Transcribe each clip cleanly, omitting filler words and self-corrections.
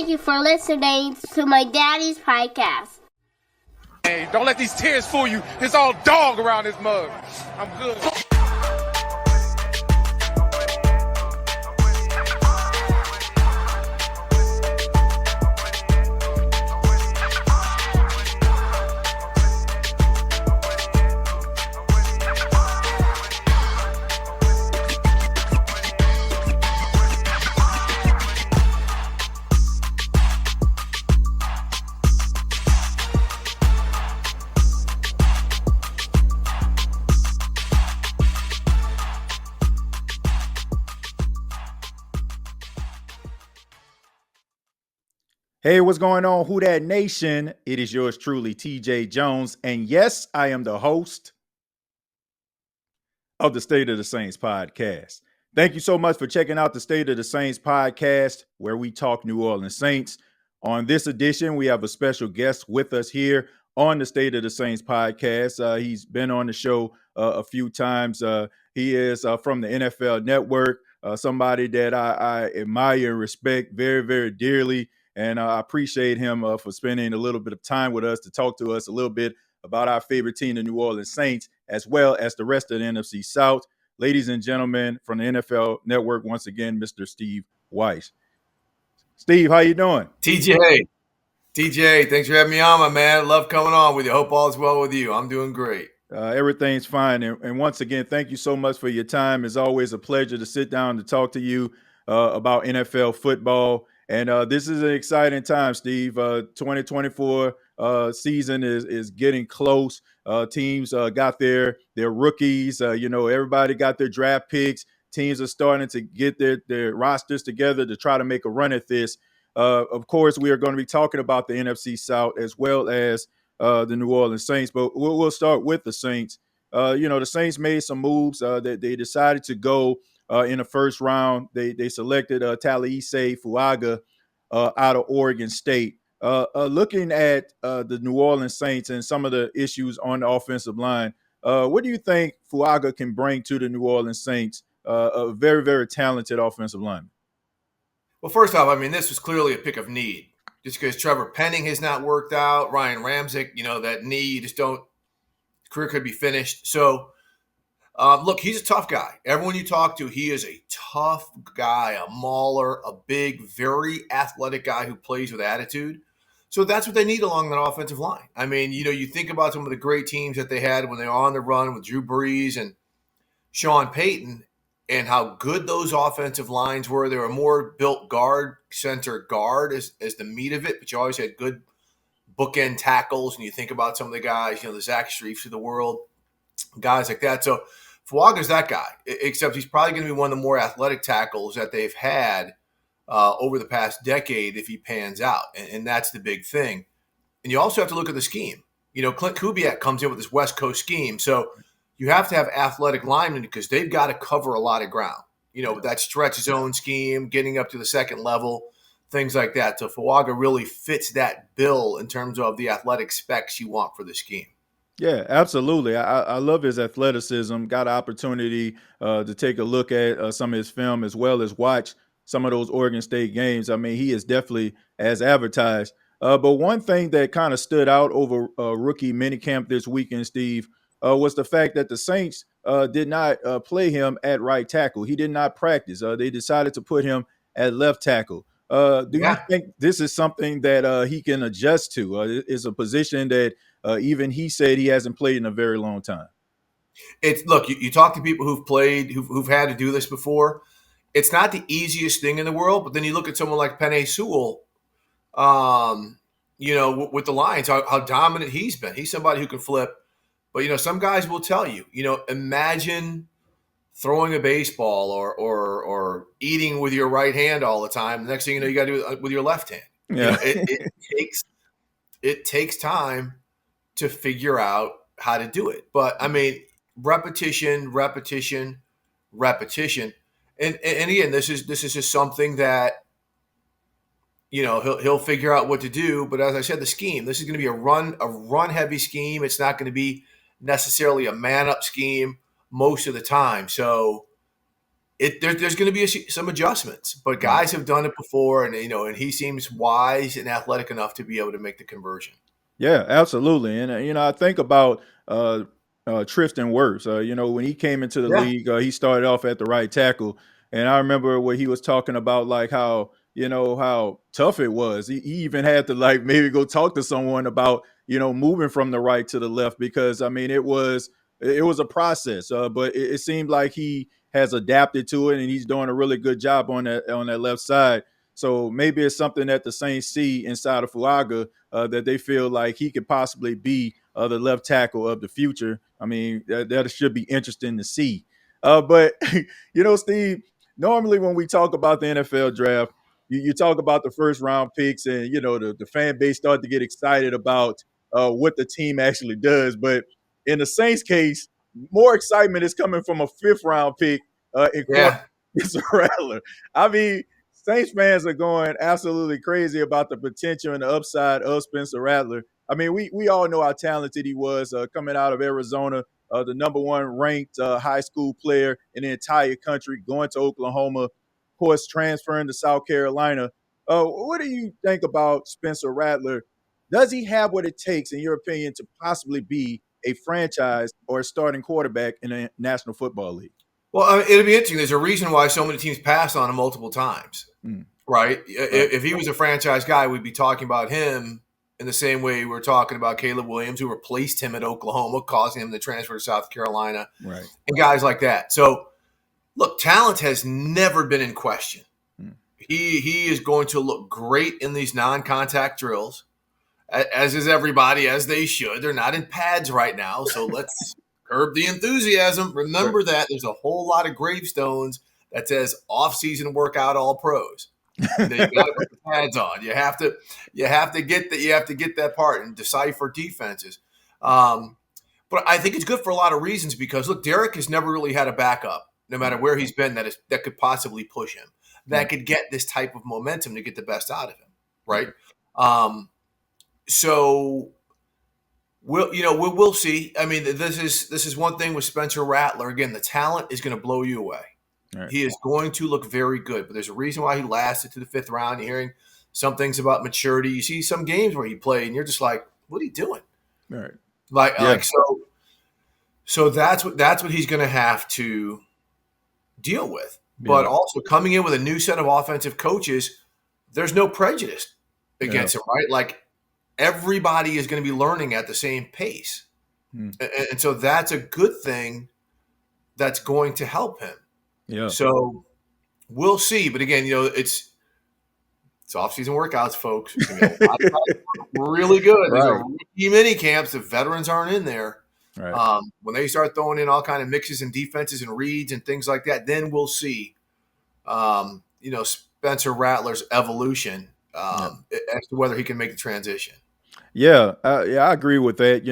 Thank you for listening to my daddy's podcast. Hey, don't let these tears fool you. It's all dog around this mug. I'm good. Hey, what's going on, Who Dat Nation? It is yours truly, TJAY Jones. And yes, I am the host of the State of the Saints podcast. Thank you so much for checking out the State of the Saints podcast, where we talk New Orleans Saints. On this edition, we have a special guest with us here on the State of the Saints podcast. He's been on the show a few times. He is from the NFL Network, somebody that I admire and respect very, very dearly. And I appreciate him for spending a little bit of time with us to talk to us a little bit about our favorite team, the New Orleans Saints, as well as the rest of the NFC South. Ladies and gentlemen, from the NFL Network, once again, Mr. Steve Wyche. Steve, how you doing? TJ, thanks for having me on, my man. Love coming on with you. Hope all is well with you. I'm doing great. Everything's fine. And once again, thank you so much for your time. It's always a pleasure to sit down to talk to you about NFL football. And this is an exciting time, Steve. 2024 season is getting close. Teams got their rookies. Everybody got their draft picks. Teams are starting to get their rosters together to try to make a run at this. Of course, we are going to be talking about the NFC South as well as the New Orleans Saints. But we'll start with the Saints. The Saints made some moves that they decided to go in the first round. They selected Talise Fuaga out of Oregon State. Looking at the New Orleans Saints and some of the issues on the offensive line, what do you think Fuaga can bring to the New Orleans Saints? A very, very talented offensive lineman. Well, first off, I mean, this was clearly a pick of need. Just because Trevor Penning has not worked out, Ryan Ramczyk, that knee, you just don't – career could be finished. So, look, he's a tough guy. Everyone you talk to, he is a tough guy, a mauler, a big, very athletic guy who plays with attitude. So that's what they need along that offensive line. I mean, you think about some of the great teams that they had when they were on the run with Drew Brees and Sean Payton and how good those offensive lines were. They were more built center guard as the meat of it, but you always had good bookend tackles. And you think about some of the guys, the Zach Striefs of the world, guys like that. So Fuaga's that guy, except he's probably going to be one of the more athletic tackles that they've had over the past decade if he pans out, and that's the big thing. And you also have to look at the scheme. Clint Kubiak comes in with this West Coast scheme, so you have to have athletic linemen because they've got to cover a lot of ground. That stretch zone scheme, getting up to the second level, things like that. So Fuaga really fits that bill in terms of the athletic specs you want for the scheme. Yeah, absolutely. I love his athleticism. Got an opportunity to take a look at some of his film as well as watch some of those Oregon State games. I mean, he is definitely as advertised. But one thing that kind of stood out over rookie minicamp this weekend, Steve, was the fact that the Saints did not play him at right tackle. He did not practice. They decided to put him at left tackle. Do you think this is something that he can adjust to? It's a position that even he said he hasn't played in a very long time. Look, you talk to people who've played, who've had to do this before. It's not the easiest thing in the world, but then you look at someone like Penei Sewell, with the Lions, how dominant he's been. He's somebody who can flip. But, some guys will tell you, imagine throwing a baseball or eating with your right hand all the time. The next thing you know, you got to do it with your left hand. Yeah. It takes time to figure out how to do it. But, I mean, repetition. And again, this is just something that, he'll figure out what to do. But as I said, the scheme, this is going to be a run heavy scheme. It's not going to be necessarily a man up scheme most of the time. So there's going to be some adjustments, but guys have done it before, and and he seems wise and athletic enough to be able to make the conversion. Yeah, absolutely. And I think about Tristan Wirfs. When he came into the Yeah, league, he started off at the right tackle, and I remember what he was talking about, like how how tough it was. He even had to like maybe go talk to someone about moving from the right to the left because I mean it was a process. But it seemed like he has adapted to it, and he's doing a really good job on that left side. So maybe it's something that the Saints see inside of Fuaga that they feel like he could possibly be the left tackle of the future. I mean, that should be interesting to see. But, Steve, normally when we talk about the NFL draft, you talk about the first round picks and, the fan base start to get excited about what the team actually does. But in the Saints case, more excitement is coming from a fifth round pick in yeah. Rattler. I mean, Saints fans are going absolutely crazy about the potential and the upside of Spencer Rattler. I mean, we all know how talented he was coming out of Arizona, the number one ranked high school player in the entire country, going to Oklahoma, of course, transferring to South Carolina. What do you think about Spencer Rattler? Does he have what it takes, in your opinion, to possibly be a franchise or a starting quarterback in the National Football League? Well, it'll be interesting. There's a reason why so many teams pass on him multiple times, right? Right. If he was a franchise guy, we'd be talking about him in the same way we're talking about Caleb Williams, who replaced him at Oklahoma, causing him to transfer to South Carolina, Right. and guys like that. So, look, talent has never been in question. He is going to look great in these non-contact drills, as is everybody, as they should. They're not in pads right now, so let's curb the enthusiasm. Remember that there's a whole lot of gravestones that says off-season workout all pros. You got to put the pads on. You have to get that part and decipher defenses. But I think it's good for a lot of reasons because look, Derek has never really had a backup, no matter where he's been, that could possibly push him, that could get this type of momentum to get the best out of him, right? So we'll see. I mean, this is one thing with Spencer Rattler. Again, the talent is going to blow you away. Right. He is going to look very good, but there's a reason why he lasted to the fifth round. You're hearing some things about maturity. You see some games where he played, and you're just like, "What are you doing?" Right. Like so that's what he's going to have to deal with. But also coming in with a new set of offensive coaches, there's no prejudice against him, right? Like everybody is going to be learning at the same pace, and so that's a good thing. That's going to help him. Yeah. So we'll see. But again, it's off-season workouts, folks. Really good. These are rookie mini camps. The veterans aren't in there. Right. When they start throwing in all kind of mixes and defenses and reads and things like that, then we'll see, Spencer Rattler's evolution as to whether he can make the transition. Yeah, I agree with that.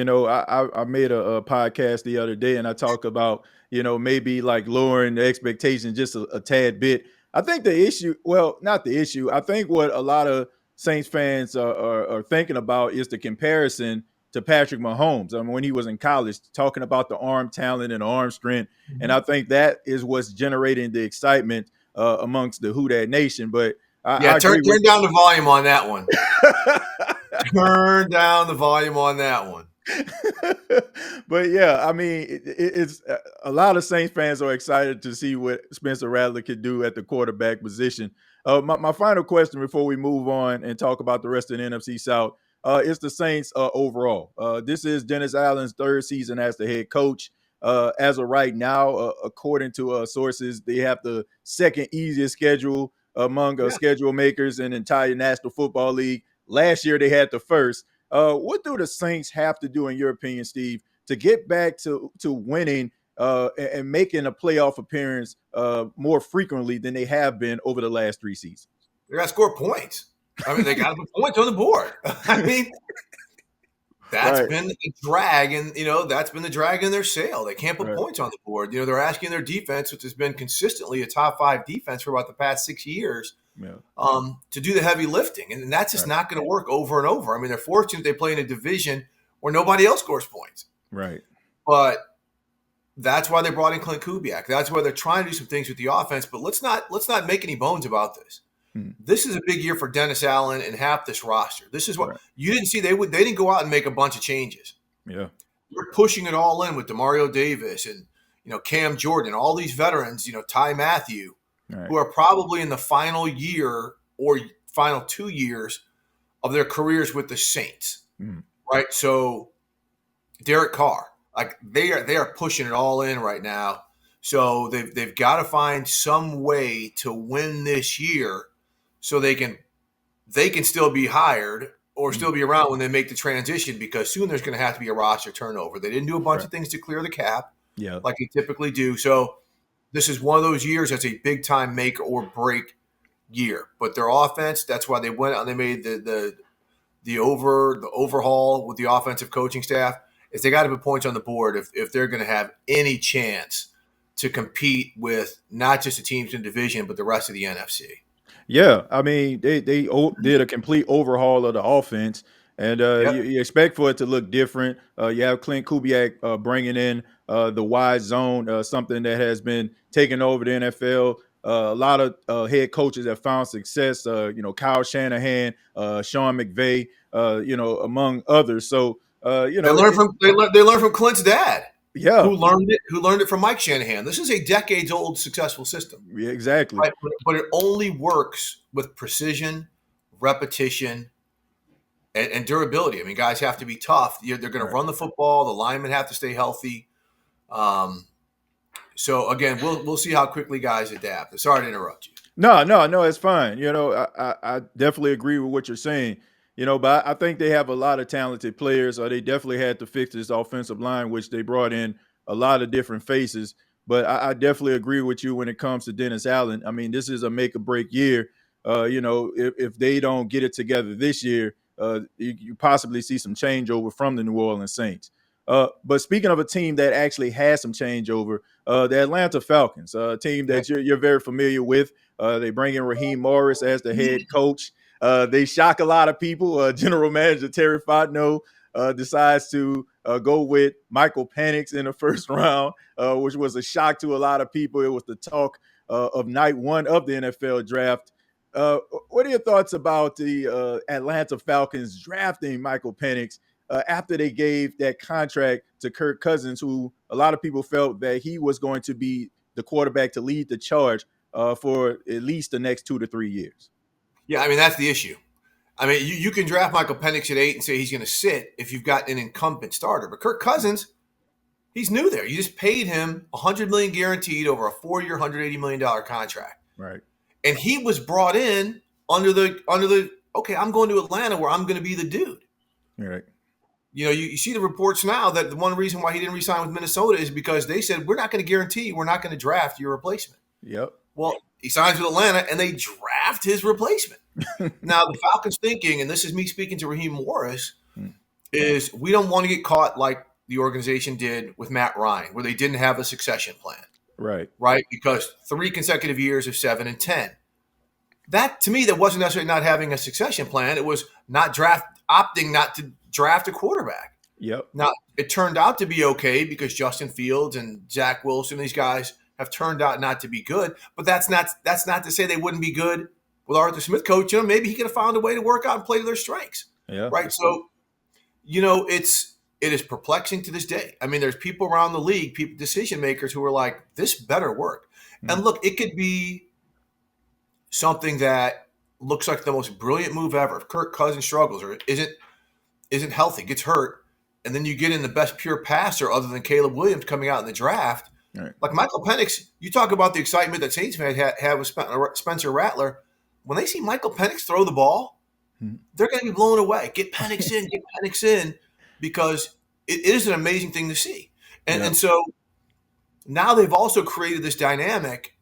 I made a podcast the other day, and I talked about maybe like lowering the expectations just a tad bit. I think the issue, well, not the issue. I think what a lot of Saints fans are thinking about is the comparison to Patrick Mahomes. I mean, when he was in college, talking about the arm talent and the arm strength, and I think that is what's generating the excitement amongst the Who Dat Nation. But I turn down the volume on that one. Turn down the volume on that one. But yeah, I mean, it's a lot of Saints fans are excited to see what Spencer Rattler could do at the quarterback position. My final question before we move on and talk about the rest of the NFC South is the Saints overall. This is Dennis Allen's third season as the head coach. As of right now, according to sources, they have the second easiest schedule among schedule makers in the entire National Football League. Last year, they had the first. What do the Saints have to do, in your opinion, Steve, to get back to winning and making a playoff appearance more frequently than they have been over the last three seasons? They got to score points. I mean, they got to put points on the board. I mean, that's been the drag, and that's been the drag in their sail. They can't put points on the board. They're asking their defense, which has been consistently a top 5 defense for about the past 6 years, to do the heavy lifting, and that's just not going to work over and over. I mean, they're fortunate they play in a division where nobody else scores points. Right. But That's why they brought in Clint Kubiak. That's why they're trying to do some things with the offense. But let's not make any bones about this. This is a big year for Dennis Allen and half this roster. This is what you didn't see. They didn't go out and make a bunch of changes. Yeah, You're pushing it all in with DeMario Davis and Cam Jordan, all these veterans. Ty Matthew, who are probably in the final year or final 2 years of their careers with the Saints. Right. So Derek Carr. Like they are pushing it all in right now. So they've got to find some way to win this year so they can still be hired or still be around when they make the transition, because soon there's going to have to be a roster turnover. They didn't do a bunch of things to clear the cap like they typically do. So this is one of those years that's a big time make or break year. But their offense, that's why they went out and they made the overhaul with the offensive coaching staff. Is they got to put points on the board if they're going to have any chance to compete with not just the teams in the division, but the rest of the NFC. Yeah, I mean, they did a complete overhaul of the offense, and you expect for it to look different. You have Clint Kubiak bringing in the wide zone, something that has been taking over the NFL. A lot of head coaches have found success, Kyle Shanahan, Sean McVay, among others. So, they learned from Clint's dad. Yeah. Who learned it from Mike Shanahan. This is a decades-old successable system. Yeah, exactly. Right? But it only works with precision, repetition, and durability. I mean, guys have to be tough. They're going to run the football. The linemen have to stay healthy. So, again, we'll see how quickly guys adapt. Sorry to interrupt you. No, it's fine. I definitely agree with what you're saying. But I think they have a lot of talented players. They definitely had to fix this offensive line, which they brought in a lot of different faces. But I definitely agree with you when it comes to Dennis Allen. I mean, this is a make or break year. If they don't get it together this year, you possibly see some changeover from the New Orleans Saints. But speaking of a team that actually has some changeover, the Atlanta Falcons, a team that you're very familiar with. They bring in Raheem Morris as the head coach. They shock a lot of people. General Manager Terry Fontenot decides to go with Michael Penix in the first round, which was a shock to a lot of people. It was the talk of night one of the NFL draft. What are your thoughts about the Atlanta Falcons drafting Michael Penix after they gave that contract to Kirk Cousins, who a lot of people felt that he was going to be the quarterback to lead the charge for at least the next 2 to 3 years? Yeah, I mean, that's the issue. I mean, you can draft Michael Penix at 8 and say he's going to sit if you've got an incumbent starter. But Kirk Cousins, he's new there. You just paid him $100 million guaranteed over a 4-year, $180 million contract. Right. And he was brought in under the okay, I'm going to Atlanta where I'm going to be the dude. Right. You see the reports now that the one reason why he didn't re-sign with Minnesota is because they said, we're not going to guarantee we're not going to draft your replacement. Yep. Well, he signs with Atlanta, and they draft his replacement. Now, the Falcons' thinking, and this is me speaking to Raheem Morris, is we don't want to get caught like the organization did with Matt Ryan, where they didn't have a succession plan. Right. Right? Because 3 consecutive years of 7 and 10. That, to me, that wasn't necessarily not having a succession plan. It was opting not to draft a quarterback. Yep. Now, it turned out to be okay because Justin Fields and Zach Wilson, these guys have turned out not to be good, but that's not to say they wouldn't be good with Arthur Smith coach. Maybe he could have found a way to work out and play to their strengths. Yeah. Right. So, it is perplexing to this day. I mean, there's people around the league, decision makers who are like, this better work. And look, it could be something that looks like the most brilliant move ever. If Kirk Cousins struggles or isn't healthy, gets hurt, and then you get in the best pure passer other than Caleb Williams coming out in the draft. Right. Like Michael Penix, you talk about the excitement that Saints fans had with Spencer Rattler. When they see Michael Penix throw the ball, they're going to be blown away. Get Penix in, because it is an amazing thing to see. And so now they've also created this dynamic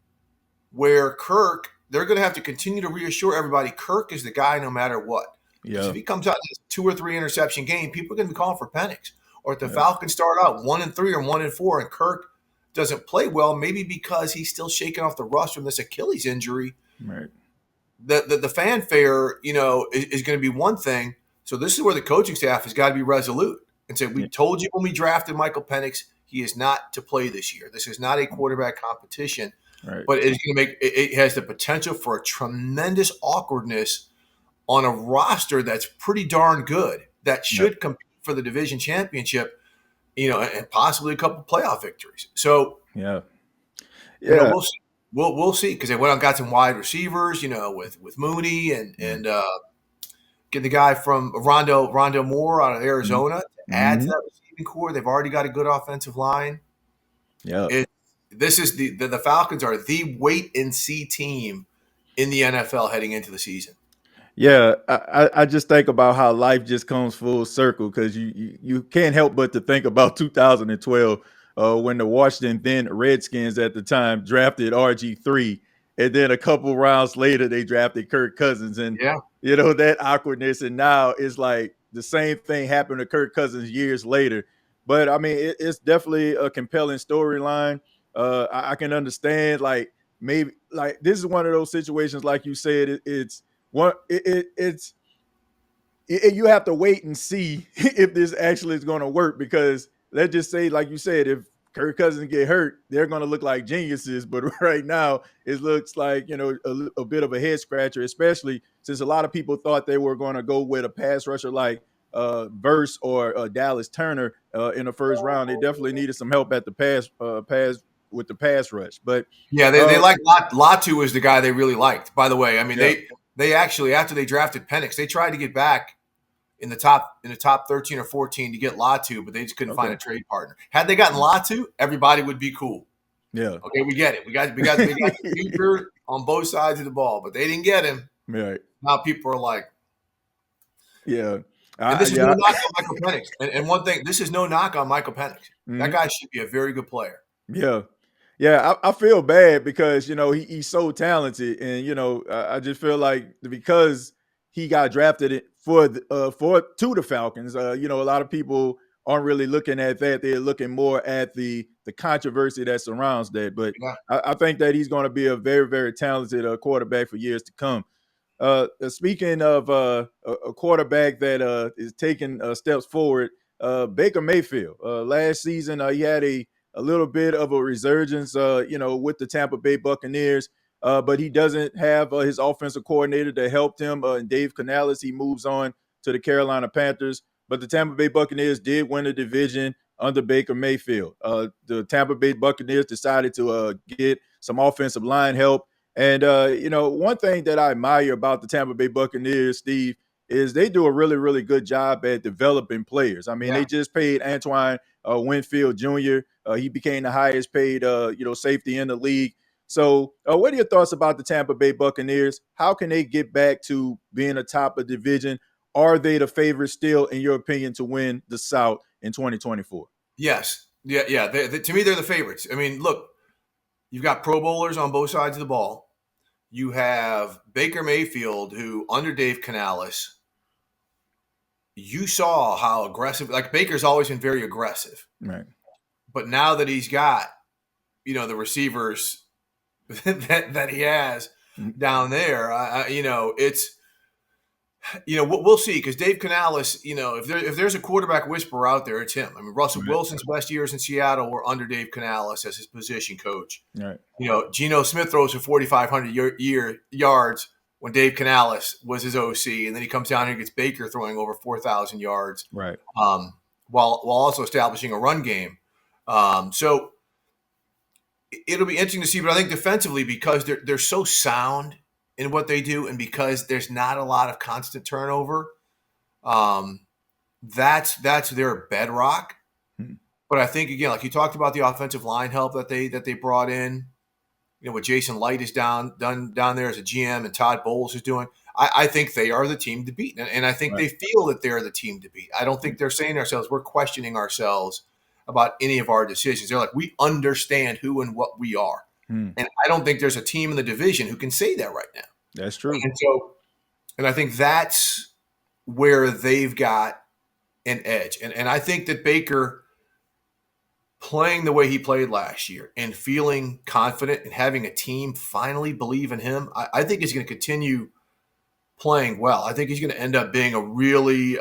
where Kirk, they're going to have to continue to reassure everybody Kirk is the guy no matter what. Because if he comes out in this 2 or 3 interception game, people are going to be calling for Penix. Or if the Falcons start out 1-3 or 1-4 and Kirk doesn't play well, maybe because he's still shaking off the rust from this Achilles injury. Right. The fanfare, is going to be one thing. So this is where the coaching staff has got to be resolute and say, we told you when we drafted Michael Penix, He is not to play this year. This is not a quarterback competition, Right. but it's going to make it has the potential for a tremendous awkwardness on a roster that's pretty darn good that should compete for the division championship, and possibly a couple of playoff victories. So, Yeah. we'll see. We'll see, because they went out and got some wide receivers, with Mooney and get the guy from Rondo Moore out of Arizona to add to that receiving core. They've already got a good offensive line. Yeah. This is the Falcons are the wait and see team in the NFL heading into the season. Yeah, I just think about how life just comes full circle, because you can't help but to think about 2012 when the Washington then Redskins at the time drafted RG3, and then a couple rounds later they drafted Kirk Cousins, and that awkwardness, and now it's like the same thing happened to Kirk Cousins years later. But I mean, it's definitely a compelling storyline. I can understand, like, maybe like this is one of those situations, like you said, it's you have to wait and see if this actually is going to work, because let's just say, like you said, if Kirk Cousins get hurt, they're going to look like geniuses. But right now, it looks like a bit of a head scratcher, especially since a lot of people thought they were going to go with a pass rusher like Verse or Dallas Turner in the first round. They definitely needed some help at the pass with the pass rush. But they like Latu was the guy they really liked. By the way, I mean they actually, after they drafted Penix, they tried to get back in the top 13 or 14 to get Latu, but they just couldn't find a trade partner. Had they gotten Latu, everybody would be cool. Yeah. Okay, we get it. We got the future on both sides of the ball, but they didn't get him. Right. Now people are like, yeah. And this is no knock on Michael Penix. And one thing, this is no knock on Michael Penix. That guy should be a very good player. Yeah. Yeah, I feel bad because, he's so talented, and, I just feel like because he got drafted to the Falcons, a lot of people aren't really looking at that. They're looking more at the controversy that surrounds that. But I think that he's going to be a very, very talented quarterback for years to come. Speaking of a quarterback that is taking steps forward, Baker Mayfield. Last season, he had a little bit of a resurgence, with the Tampa Bay Buccaneers, but he doesn't have his offensive coordinator that helped him. And Dave Canales, he moves on to the Carolina Panthers. But the Tampa Bay Buccaneers did win the division under Baker Mayfield. The Tampa Bay Buccaneers decided to get some offensive line help. And, one thing that I admire about the Tampa Bay Buccaneers, Steve, is they do a really, really good job at developing players. I mean, they just paid Antoine Winfield Jr. He became the highest paid, safety in the league. So what are your thoughts about the Tampa Bay Buccaneers? How can they get back to being atop a division? Are they the favorite still, in your opinion, to win the South in 2024? Yes. Yeah. To me, they're the favorites. I mean, look, you've got Pro Bowlers on both sides of the ball. You have Baker Mayfield, who under Dave Canales, you saw how aggressive, like Baker's always been very aggressive. Right. But now that he's got, the receivers that he has down there, it's, we'll see, because Dave Canales, if there's a quarterback whisperer out there, it's him. I mean, Russell Wilson's best years in Seattle were under Dave Canales as his position coach. Right. Geno Smith throws for 4,500 yards when Dave Canales was his OC, and then he comes down here and gets Baker throwing over 4,000 yards. Right. While also establishing a run game. So it'll be interesting to see, but I think defensively, because they're so sound in what they do, and because there's not a lot of constant turnover, that's their bedrock. But I think, again, like you talked about, the offensive line help that they brought in, what Jason Light is down there as a GM and Todd Bowles is doing, I think they are the team to beat. And I think they feel that they're the team to beat. I don't think they're saying to ourselves, we're questioning ourselves about any of our decisions. They're like, we understand who and what we are. And I don't think there's a team in the division who can say that right now. That's true. And I think that's where they've got an edge. And I think that Baker, playing the way he played last year and feeling confident and having a team finally believe in him, I think he's going to continue playing well. I think he's going to end up being a really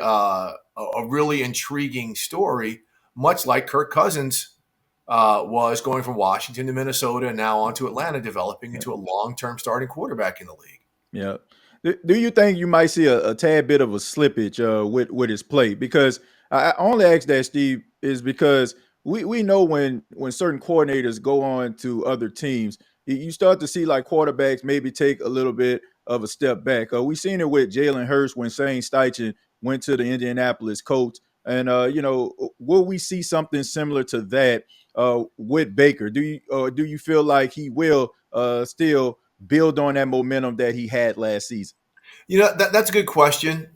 intriguing story, much like Kirk Cousins was going from Washington to Minnesota and now on to Atlanta, developing into a long-term starting quarterback in the league. Yeah. Do you think you might see a tad bit of a slippage with his play? Because I only ask that, Steve, is because we know when certain coordinators go on to other teams, you start to see like quarterbacks maybe take a little bit of a step back. We seen it with Jalen Hurts when Shane Steichen went to the Indianapolis Colts. And, will we see something similar to that with Baker? Do you feel like he will still build on that momentum that he had last season? That's a good question.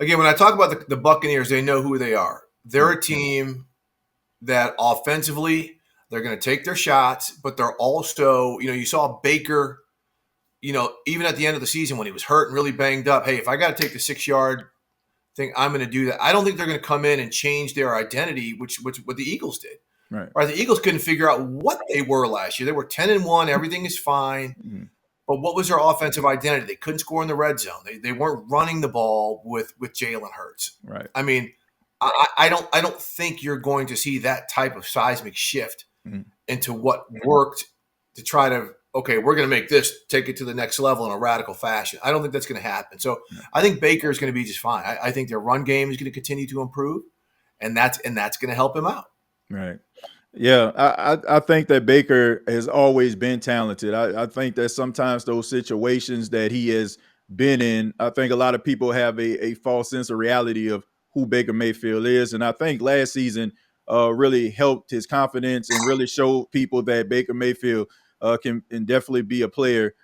Again, when I talk about the Buccaneers, they know who they are. They're a team that offensively, they're going to take their shots, but they're also, you saw Baker, even at the end of the season when he was hurt and really banged up, hey, if I got to take the 6-yard thing, I'm going to do that. I don't think they're going to come in and change their identity, which what the Eagles did. Right. The Eagles couldn't figure out what they were last year. They were 10-1, everything is fine. Mm-hmm. But what was their offensive identity? They couldn't score in the red zone. They weren't running the ball with Jalen Hurts. Right. I mean, I don't think you're going to see that type of seismic shift into what worked to try to, okay, we're going to make this, take it to the next level in a radical fashion. I don't think that's going to happen. So I think Baker is going to be just fine. I think their run game is going to continue to improve, and that's going to help him out. Right. Yeah, I think that Baker has always been talented. I think that sometimes those situations that he has been in, I think a lot of people have a false sense of reality of who Baker Mayfield is. And I think last season really helped his confidence and really showed people that Baker Mayfield can definitely be a player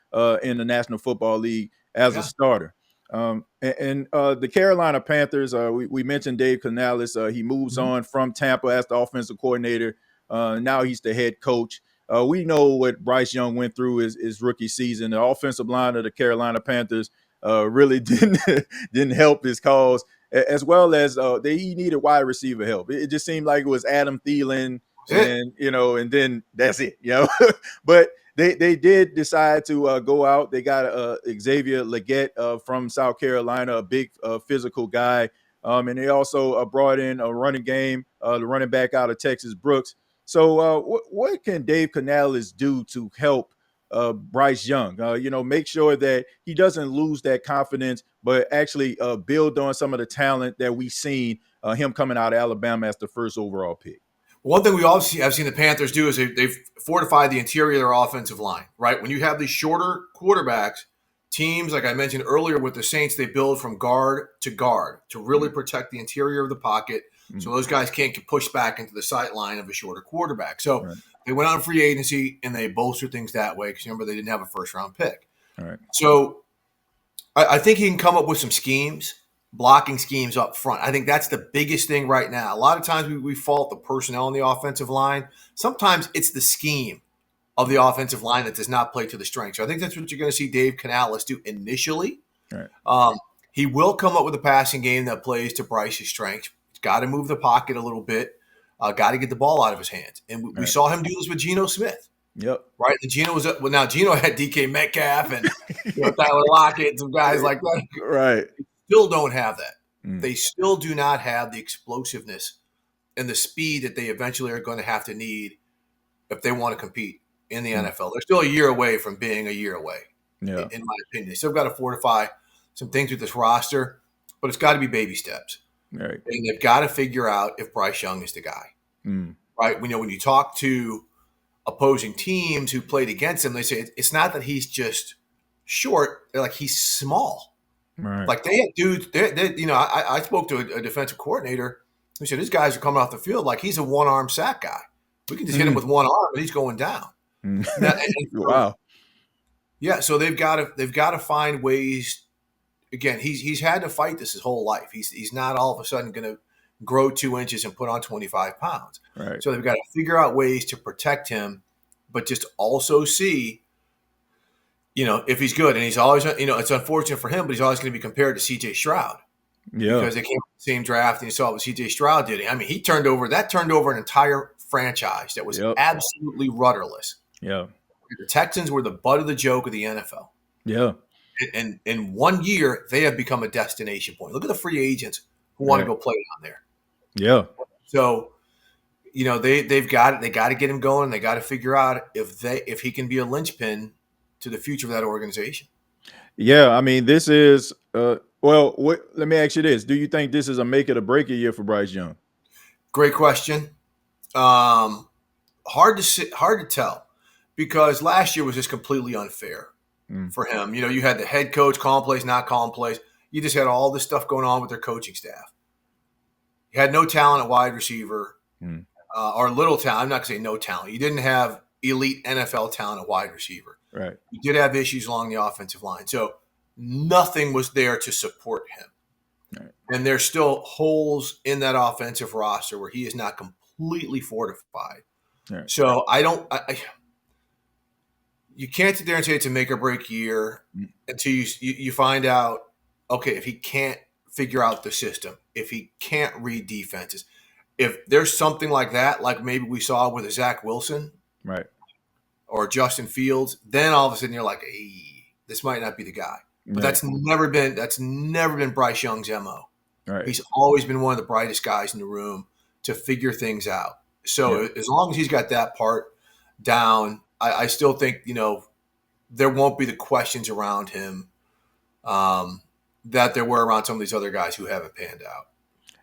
in the National Football League as a starter. The Carolina Panthers, we mentioned Dave Canales. He moves on from Tampa as the offensive coordinator. Now he's the head coach. We know what Bryce Young went through his rookie season. The offensive line of the Carolina Panthers really didn't help his cause, as well as he needed wide receiver help. It just seemed like it was Adam Thielen, and then that's it. But they did decide to go out. They got Xavier Legette from South Carolina, a big physical guy. And they also brought in a running game, the running back out of Texas, Brooks. So what can Dave Canales do to help Bryce Young? Make sure that he doesn't lose that confidence, but actually build on some of the talent that we've seen him coming out of Alabama as the first overall pick. One thing we obviously have seen the Panthers do is they've fortified the interior of their offensive line, right? When you have these shorter quarterbacks, teams, like I mentioned earlier with the Saints, they build from guard to really protect the interior of the pocket so those guys can't get pushed back into the sideline of a shorter quarterback. So they went on free agency and they bolstered things that way because, remember, they didn't have a first-round pick. Right. So I think he can come up with some schemes, blocking schemes up front. I think that's the biggest thing right now. A lot of times we fault the personnel on the offensive line. Sometimes it's the scheme of the offensive line that does not play to the strength. So I think that's what you're going to see Dave Canales do initially. Right. He will come up with a passing game that plays to Bryce's strengths. He's got to move the pocket a little bit. Got to get the ball out of his hands. And we saw him do this with Geno Smith. Yep. Right. And Geno had DK Metcalf and Tyler Lockett and some guys like that. Right. They still don't have that. They still do not have the explosiveness and the speed that they eventually are going to have to need if they want to compete in the NFL. They're still a year away from being a year away, in my opinion. They still got to fortify some things with this roster, but it's got to be baby steps. Right. And they've got to figure out if Bryce Young is the guy. Right? When you talk to opposing teams who played against him, they say it's not that he's just short. They're like, he's small. Right. Like they had dudes. I spoke to a defensive coordinator who said his guys are coming off the field like he's a one-arm sack guy. We can just hit him with one arm and he's going down. Wow. Yeah, so they've got to find ways. Again, he's had to fight this his whole life. He's not all of a sudden going to grow 2 inches and put on 25 pounds. Right. So they've got to figure out ways to protect him, but just also see, if he's good. And he's always, it's unfortunate for him, but he's always going to be compared to C.J. Stroud. Yeah. Because they came from the same draft and you saw what C.J. Stroud did. I mean, he turned over an entire franchise that was absolutely rudderless. Yeah. The Texans were the butt of the joke of the NFL. Yeah. And in 1 year, they have become a destination point. Look at the free agents who want to go play down there. Yeah. So, they've got it. They got to get him going. They got to figure out if he can be a linchpin to the future of that organization. Yeah, I mean, this is let me ask you this: do you think this is a make it or break it year for Bryce Young? Great question. Hard to tell, because last year was just completely unfair for him. You had the head coach calling plays, not calling plays. You just had all this stuff going on with their coaching staff. You had no talent at wide receiver, or little talent. I'm not going to say no talent. You didn't have elite NFL talent at wide receiver. Right. You did have issues along the offensive line. So nothing was there to support him. Right. And there's still holes in that offensive roster where he is not completely fortified. Right. So you can't sit there and say it's a make or break year until you find out, okay, if he can't figure out the system, if he can't read defenses, if there's something like that, like maybe we saw with a Zach Wilson, right, or Justin Fields, then all of a sudden you're like, hey, this might not be the guy. But right. that's never been Bryce Young's MO. Right. He's always been one of the brightest guys in the room to figure things out. So as long as he's got that part down, I still think, there won't be the questions around him that there were around some of these other guys who haven't panned out.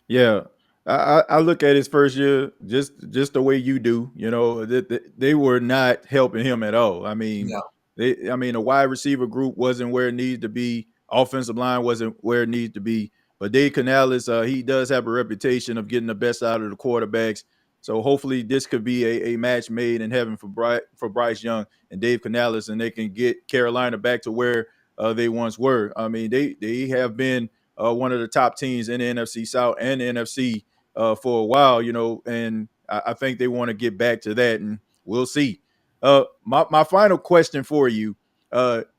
Yeah. I look at his first year just the way you do. They were not helping him at all. I mean, the wide receiver group wasn't where it needed to be. Offensive line wasn't where it needed to be. But Dave Canales, he does have a reputation of getting the best out of the quarterbacks. So hopefully this could be a match made in heaven for Bryce Young and Dave Canales, and they can get Carolina back to where they once were. I mean, they have been one of the top teams in the NFC South and the NFC for a while, and I think they want to get back to that, and we'll see. My final question for you,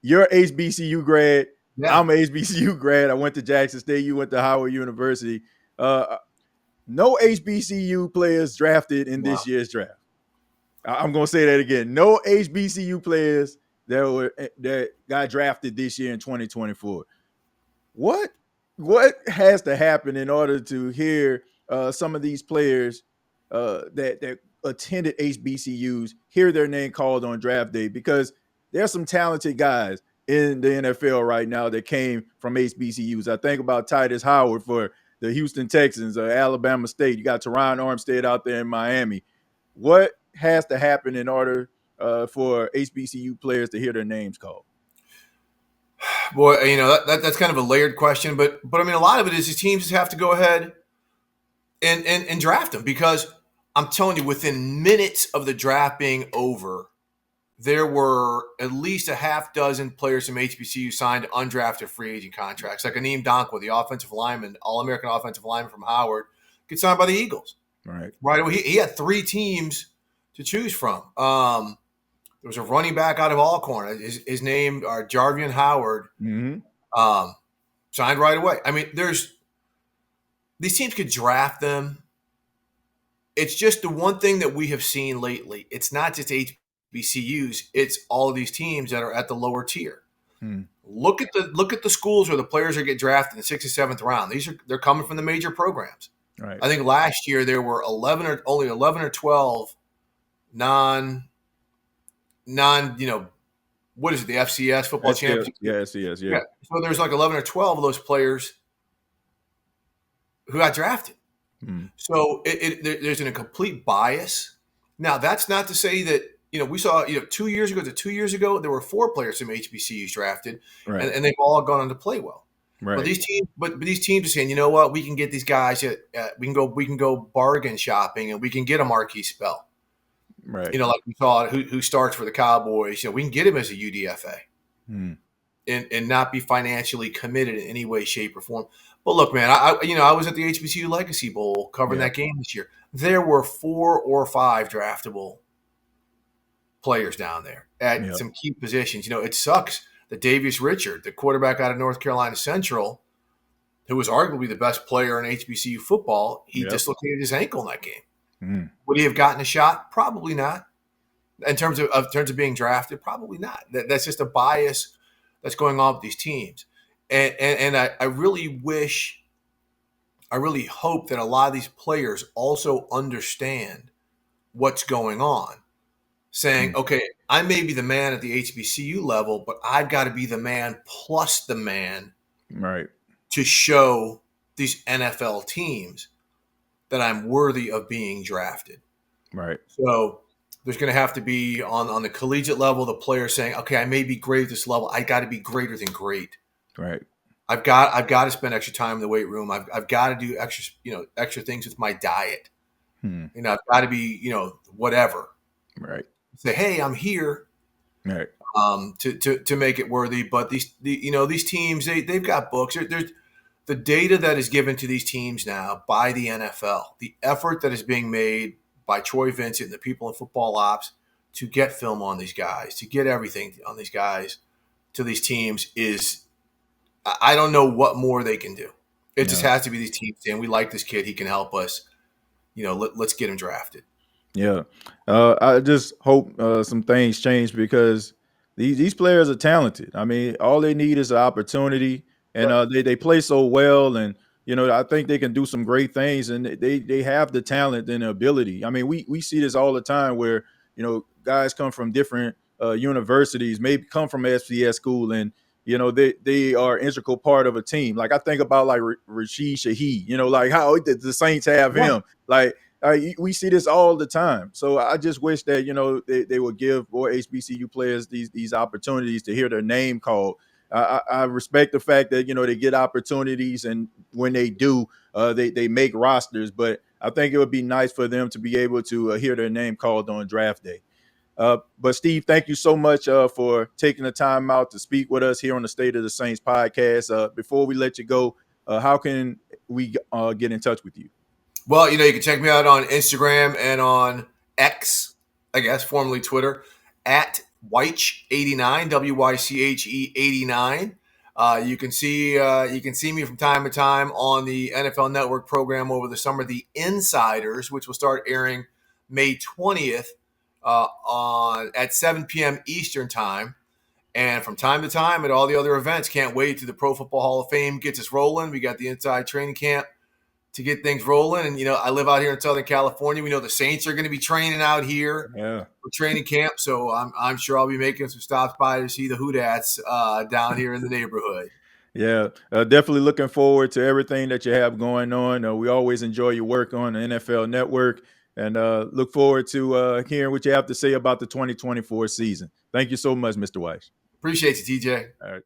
you're an HBCU grad. Yeah. I'm an HBCU grad. I went to Jackson State. You went to Howard University. No HBCU players drafted in this year's draft. I'm going to say that again. No HBCU players that got drafted this year in 2024. What has to happen in order to hear some of these players that attended HBCUs hear their name called on draft day? Because there's some talented guys in the NFL right now that came from HBCUs. I think about Titus Howard for the Houston Texans, Alabama State. You got Teron Armstead out there in Miami. What has to happen in order for HBCU players to hear their names called? Boy, that's kind of a layered question, but I mean, a lot of it is the teams just have to go ahead and draft them, because I'm telling you, within minutes of the draft being over, there were at least a half dozen players from HBCU signed undrafted free agent contracts, like Aneem Donkwa, the offensive lineman, All-American offensive lineman from Howard, gets signed by the Eagles. Right away. He had three teams to choose from. There was a running back out of Alcorn. His name, Jarvian Howard, signed right away. I mean, these teams could draft them. It's just the one thing that we have seen lately. It's not just HBCUs. It's all of these teams that are at the lower tier. Look at the schools where the players are getting drafted in the 6th and 7th round. They're coming from the major programs. Right. I think last year there were only 11 or 12 non, what is it, the FCS football championship? Yeah, FCS, yeah. So there's like 11 or 12 of those players who got drafted. So there's a complete bias. Now, that's not to say that, we saw, 2 years ago, there were 4 players from HBCUs drafted, right, and they've all gone on to play well. Right. But these teams are saying, you know what, we can get these guys. We can go bargain shopping, and we can get a Marquis Spell. Right. Like we saw who starts for the Cowboys. We can get him as a UDFA, and not be financially committed in any way, shape, or form. But look, man, I was at the HBCU Legacy Bowl covering that game this year. There were 4 or 5 draftable players down there at some key positions. It sucks that Davius Richard, the quarterback out of North Carolina Central, who was arguably the best player in HBCU football, he dislocated his ankle in that game. Would he have gotten a shot? Probably not. In terms of being drafted, probably not. That's just a bias that's going on with these teams. And I really hope that a lot of these players also understand what's going on, saying, okay, I may be the man at the HBCU level, but I've got to be the man plus the man Right. to show these NFL teams that I'm worthy of being drafted. Right. So there's going to have to be on the collegiate level, the player saying, okay, I may be great at this level. I got to be greater than great. Right. I've got to spend extra time in the weight room. I've got to do extra things with my diet. I've got to be, whatever. Right. Say, hey, I'm here. Right. To make it worthy. But these teams, they've got books. There's the data that is given to these teams now by the NFL, the effort that is being made by Troy Vincent and the people in football ops to get film on these guys, to get everything on these guys to these teams is, I don't know what more they can do. It just has to be these teams saying, we like this kid. He can help us. Let's get him drafted. Yeah. I just hope some things change because these players are talented. I mean, all they need is an opportunity, and they play so well, and I think they can do some great things, and they have the talent and the ability. I mean, we see this all the time where guys come from different universities, maybe come from FCS school, and they are integral part of a team. Like I think about like Rashid Shaheed, like how the Saints have him. Like we see this all the time. So I just wish that they would give more HBCU players these opportunities to hear their name called. I respect the fact that they get opportunities, and when they do, they make rosters. But I think it would be nice for them to be able to hear their name called on draft day. But Steve, thank you so much for taking the time out to speak with us here on the State of the Saints podcast. Before we let you go, how can we get in touch with you? Well, you can check me out on Instagram and on X, I guess, formerly Twitter, at Wyche89, WYCHE 89. You can see me from time to time on the NFL Network program over the summer, The Insiders, which will start airing May 20th at 7 p.m. Eastern time. And from time to time at all the other events. Can't wait till the Pro Football Hall of Fame gets us rolling. We got the Inside Training Camp to get things rolling. And, I live out here in Southern California. We know the Saints are going to be training out here for training camp. So I'm sure I'll be making some stops by to see the Hoodats down here in the neighborhood. Yeah, definitely looking forward to everything that you have going on. We always enjoy your work on the NFL Network, and look forward to hearing what you have to say about the 2024 season. Thank you so much, Mr. Wyche. Appreciate you, TJ. All right.